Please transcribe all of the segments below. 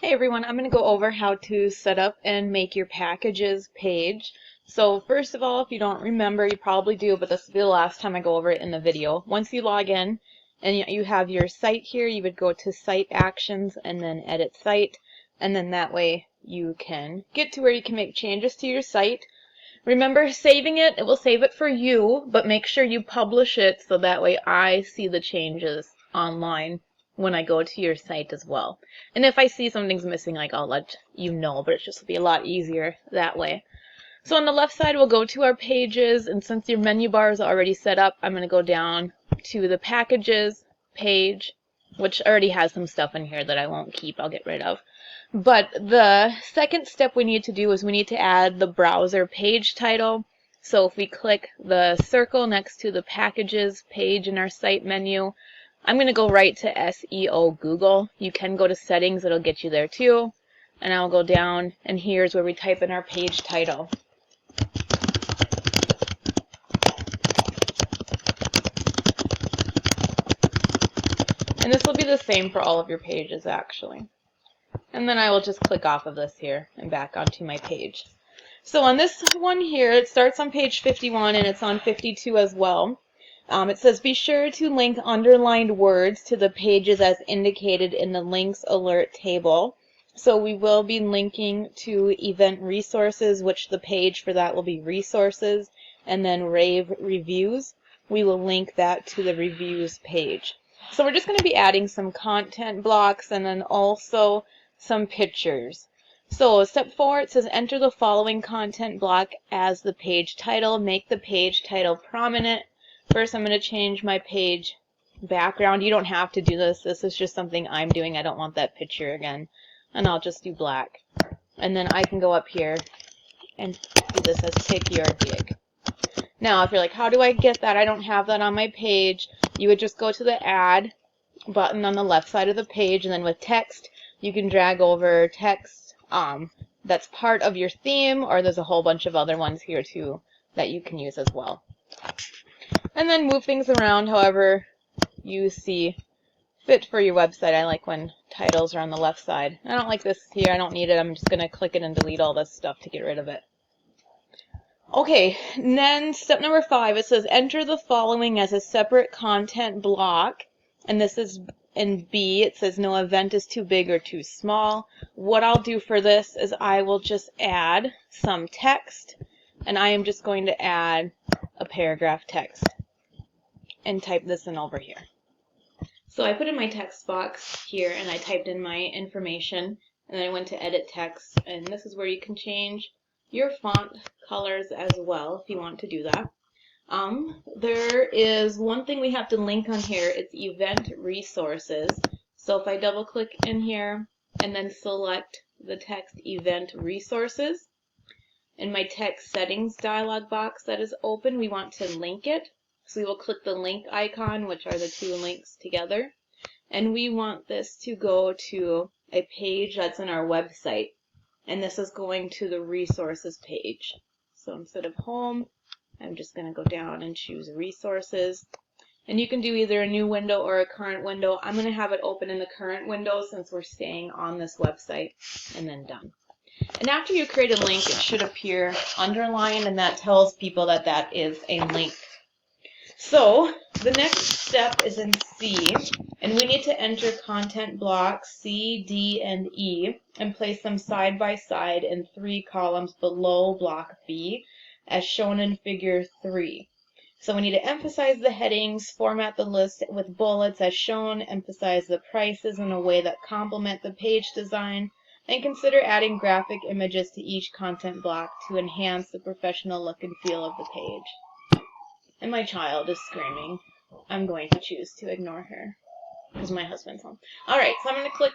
Hey everyone, I'm going to go over how to set up and make your packages page. So first of all, if you don't remember, you probably do, but this will be the last time I go over it in the video. Once you log in and you have your site here, you would go to Site Actions and then Edit Site, and then that way you can get to where you can make changes to your site. Remember, saving it, it will save it for you, but make sure you publish it so that way I see the changes online when I go to your site as well. And if I see something's missing, like I'll let you know, but it's just be a lot easier that way. So on the left side, we'll go to our pages, and since your menu bar is already set up, I'm going to go down to the packages page, which already has some stuff in here that I won't keep, I'll get rid of. But the second step we need to do is we need to add the browser page title. So if we click the circle next to the packages page in our site menu, I'm going to go right to SEO Google. You can go to settings, it'll get you there too. And I'll go down, and here's where we type in our page title. And this will be the same for all of your pages actually. And then I will just click off of this here and back onto my page. So on this one here, it starts on page 51 and it's on 52 as well. It says be sure to link underlined words to the pages as indicated in the links alert table. So we will be linking to event resources, which the page for that will be resources, and then rave reviews. We will link that to the reviews page. So we're just going to be adding some content blocks and then also some pictures. So step 4, it says enter the following content block as the page title. Make the page title prominent. First, I'm going to change my page background. You don't have to do this. This is just something I'm doing. I don't want that picture again. And I'll just do black. And then I can go up here and do this as pick your gig. Now, if you're like, how do I get that? I don't have that on my page. You would just go to the add button on the left side of the page, and then with text, you can drag over text that's part of your theme, or there's a whole bunch of other ones here too that you can use as well. And then move things around however you see fit for your website. I like when titles are on the left side. I don't like this here. I don't need it. I'm just going to click it and delete all this stuff to get rid of it. Okay, and then step number 5, it says enter the following as a separate content block. And this is in B. It says no event is too big or too small. What I'll do for this is I will just add some text. And I am just going to add a paragraph text and type this in over here. So I put in my text box here and I typed in my information, and then I went to edit text, and this is where you can change your font colors as well if you want to do that. There is one thing we have to link on here. It's event resources. So if I double click in here and then select the text event resources, in my text settings dialog box that is open, we want to link it. So we will click the link icon, which are the two links together. And we want this to go to a page that's in our website. And this is going to the resources page. So instead of home, I'm just going to go down and choose resources. And you can do either a new window or a current window. I'm going to have it open in the current window since we're staying on this website, and then done. And after you create a link, it should appear underlined, and that tells people that that is a link. So the next step is in C, and we need to enter content blocks C, D, and E and place them side by side in 3 columns below block B as shown in figure 3. So we need to emphasize the headings, format the list with bullets as shown, emphasize the prices in a way that complement the page design, and consider adding graphic images to each content block to enhance the professional look and feel of the page. And my child is screaming. I'm going to choose to ignore her because my husband's home. Alright, so I'm going to click.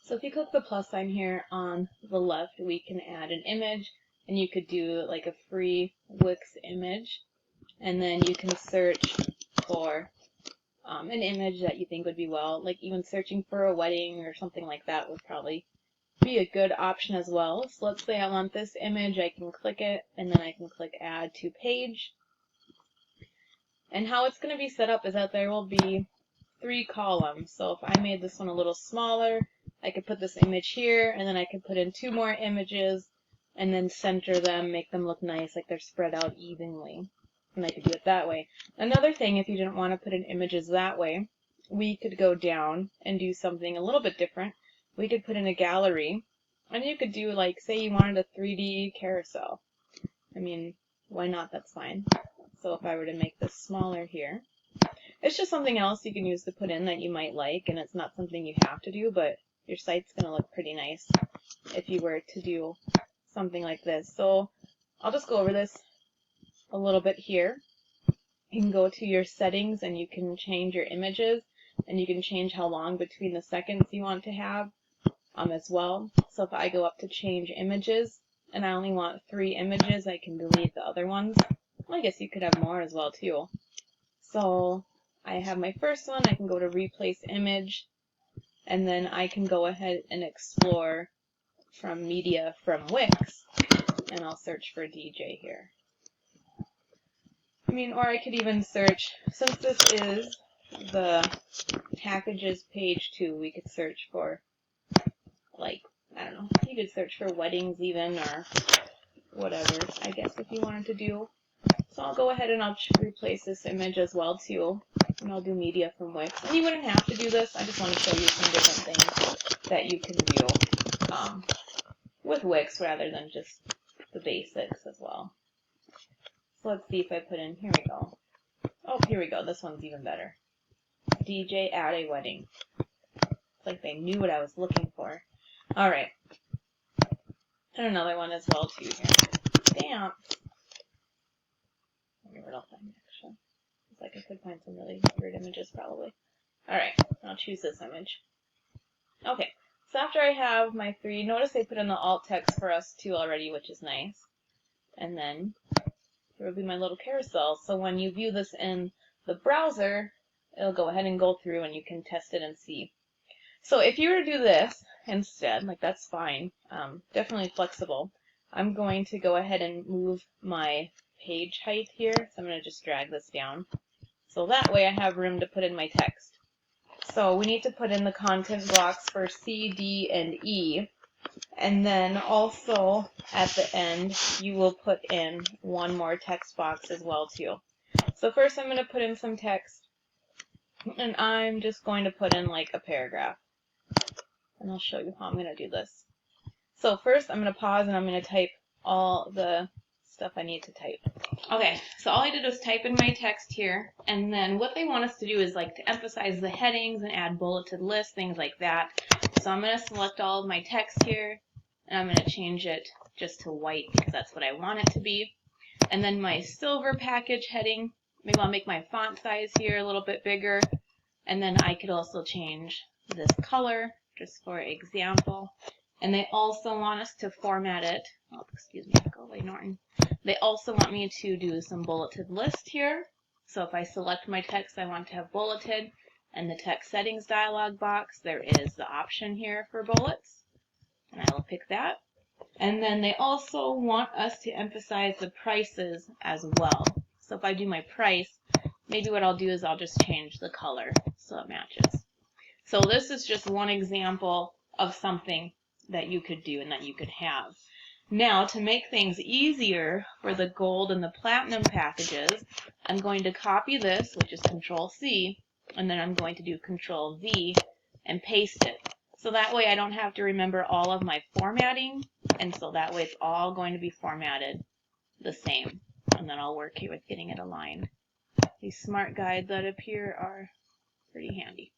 So if you click the plus sign here on the left, we can add an image, and you could do like a free Wix image, and then you can search for an image that you think would be like even searching for a wedding or something like that would probably be a good option as well. So let's say I want this image, I can click it, and then I can click add to page. And how it's going to be set up is that there will be 3 columns. So if I made this one a little smaller, I could put this image here, and then I could put in 2 more images, and then center them, make them look nice, like they're spread out evenly. And I could do it that way. Another thing, if you didn't want to put in images that way, we could go down and do something a little bit different. We could put in a gallery, and you could do, like, say you wanted a 3D carousel. I mean, why not? That's fine. So if I were to make this smaller here, it's just something else you can use to put in that you might like, and it's not something you have to do, but your site's going to look pretty nice if you were to do something like this. So I'll just go over this a little bit here. You can go to your settings and you can change your images, and you can change how long between the seconds you want to have as well. So if I go up to change images and I only want 3 images, I can delete the other ones. Well, I guess you could have more as well too. So I have my first one. I can go to replace image, and then I can go ahead and explore from media from Wix, and I'll search for DJ here. I mean, or I could even search, since this is the packages page 2, we could search for, like, I don't know, you could search for weddings even, or whatever, I guess, if you wanted to do. So I'll go ahead and I'll replace this image as well too, and I'll do media from Wix. And you wouldn't have to do this, I just want to show you some different things that you can do with Wix rather than just the basics as well. So let's see if I put in, here we go. Oh, here we go, this one's even better. DJ at a wedding. It's like they knew what I was looking for. Alright. And another one as well too here. Dance. I wonder what I'll find actually. Looks like I could find some really weird images probably. Alright, I'll choose this image. Okay, so after I have my 3, notice they put in the alt text for us too already, which is nice. And then there will be my little carousel. So when you view this in the browser, it'll go ahead and go through and you can test it and see. So if you were to do this instead, like that's fine, definitely flexible. I'm going to go ahead and move my page height here. So I'm going to just drag this down. So that way I have room to put in my text. So we need to put in the content blocks for C, D, and E. And then also at the end, you will put in one more text box as well too. So first I'm going to put in some text, and I'm just going to put in like a paragraph. And I'll show you how I'm going to do this. So first I'm going to pause and I'm going to type all the stuff I need to type. Okay, so all I did was type in my text here, and then what they want us to do is like to emphasize the headings and add bulleted lists, things like that. So I'm going to select all of my text here, and I'm going to change it just to white because that's what I want it to be. And then my silver package heading, maybe I'll make my font size here a little bit bigger, and then I could also change this color just for example. And they also want us to format it. Oh, excuse me, go away, Norton. They also want me to do some bulleted list here. So if I select my text I want to have bulleted, and the text settings dialog box, there is the option here for bullets. And I will pick that. And then they also want us to emphasize the prices as well. So if I do my price, maybe what I'll do is I'll just change the color so it matches. So this is just one example of something that you could do and that you could have. Now, to make things easier for the gold and the platinum packages, I'm going to copy this, which is Control-C, and then I'm going to do Control-V and paste it. So that way I don't have to remember all of my formatting, and so that way it's all going to be formatted the same. And then I'll work here with getting it aligned. These smart guides that appear are pretty handy.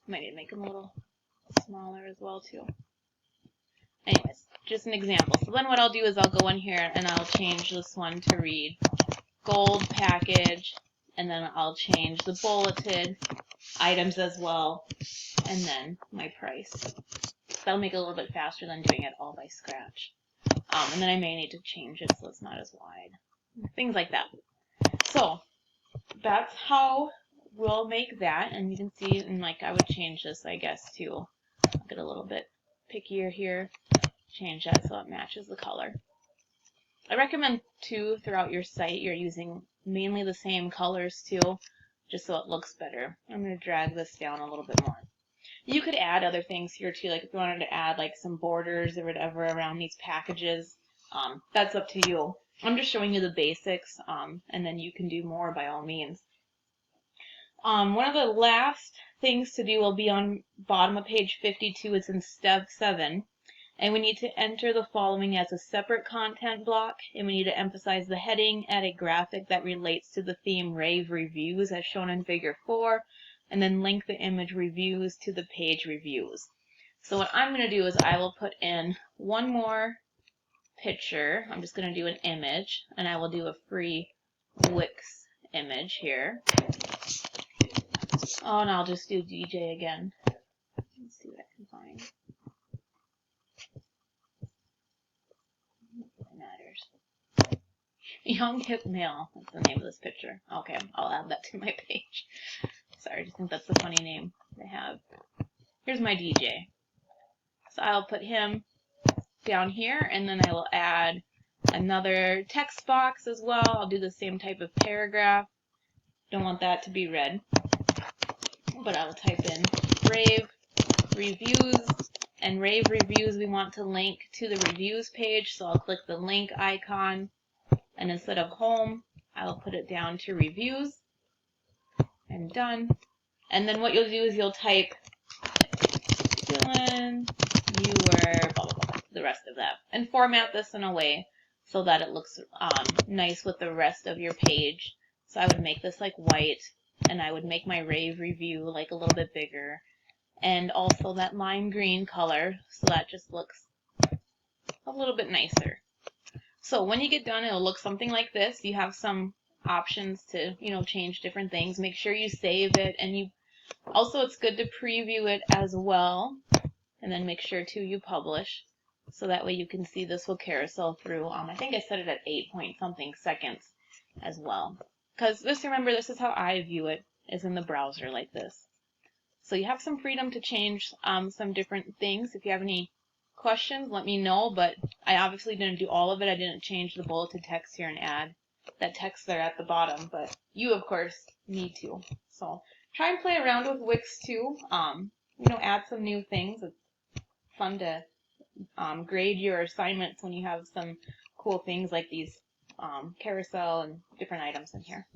Might need to make them a little smaller as well too. Anyways, just an example. So then what I'll do is I'll go in here and I'll change this one to read gold package, and then I'll change the bulleted items as well, and then my price. That'll make it a little bit faster than doing it all by scratch. And then I may need to change it so it's not as wide. Things like that. So that's how we'll make that, and you can see, and like I would change this, I guess, too. I'll get a little bit pickier here. Change that so it matches the color. I recommend too throughout your site you're using mainly the same colors too, just so it looks better. I'm going to drag this down a little bit more. You could add other things here too, like if you wanted to add like some borders or whatever around these packages, that's up to you. I'm just showing you the basics, and then you can do more by all means. One of the last things to do will be on bottom of page 52. It's in step 7. And we need to enter the following as a separate content block, and we need to emphasize the heading, add a graphic that relates to the theme Rave Reviews as shown in figure 4, and then link the image reviews to the page reviews. So what I'm going to do is I will put in one more picture. I'm just going to do an image, and I will do a free Wix image here. Oh, and I'll just do DJ again. Let's see what I can find. It matters. Young hip male. That's the name of this picture. Okay, I'll add that to my page. Sorry, I just think that's a funny name to have. Here's my DJ. So I'll put him down here, and then I will add another text box as well. I'll do the same type of paragraph. Don't want that to be red, but I will type in Rave Reviews, and Rave Reviews we want to link to the reviews page, so I'll click the link icon, and instead of home, I'll put it down to reviews, and done. And then what you'll do is you'll type Dylan, you were, blah, blah, blah, the rest of that, and format this in a way so that it looks nice with the rest of your page. So I would make this like white, and I would make my rave review like a little bit bigger, and also that lime green color, so that just looks a little bit nicer. So when you get done, it'll look something like this. You have some options to, change different things. Make sure you save it, and also it's good to preview it as well, and then make sure too you publish, so that way you can see this will carousel through. I think I set it at 8 point something seconds as well, because remember, this is how I view it, is in the browser like this. So you have some freedom to change some different things. If you have any questions, let me know, but I obviously didn't do all of it. I didn't change the bulleted text here and add that text there at the bottom, but you of course need to. So try and play around with Wix too. Add some new things. It's fun to grade your assignments when you have some cool things like these carousel and different items in here.